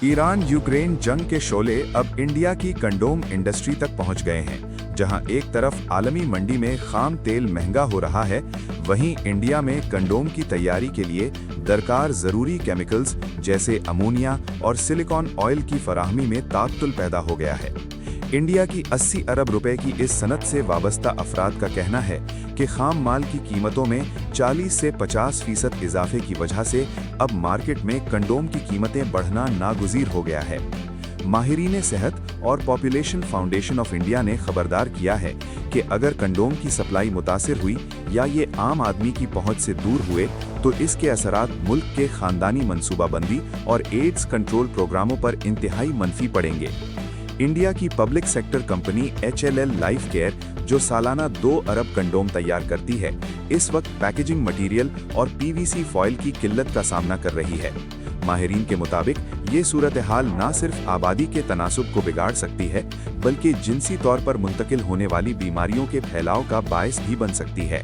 Iran Ukraine जंग के शोले अब इंडिया की कंडोम इंडस्ट्री तक पहुंच गए हैं। जहां एक तरफ आलमी मंडी में खाम तेल महंगा हो रहा है, वहीं इंडिया में कंडोम की तैयारी के लिए दरकार जरूरी केमिकल्स जैसे अमोनिया और सिलिकॉन ऑयल की फराहमी में तात्तुल पैदा हो गया है। इंडिया की 80 अरब रुपए की इस सनत से वाबस्ता अफराद का कहना है कि खाम माल की कीमतों में 40 से 50% इजाफे की वजह से अब मार्केट में कंडोम की कीमतें बढ़ना नागुज़ीर हो गया है। माहिरीन सेहत और पॉपुलेशन फाउंडेशन ऑफ इंडिया ने खबरदार किया है कि अगर कंडोम की सप्लाई मुतासिर हुई या ये आम आदमी की पहुंच से दूर हुए तो इसके असरात मुल्क के खानदानी मनसूबाबंदी और एड्स कंट्रोल प्रोग्रामों पर इंतहाई मनफी पड़ेंगे। इंडिया की public sector company HLL life care, जो सालाना 2 अरब कंडोम तैयार करती है, इस वक्त पैकेजिंग मटेरियल और PVC फॉइल की किल्लत का सामना कर रही है। माहिरीन के मुताबिक ये सूरत हाल न सिर्फ आबादी के तनासुब को बिगाड़ सकती है, बल्कि जिनसी तौर पर मुंतकिल होने वाली बीमारियों के फैलाव का बायस भी बन सकती है।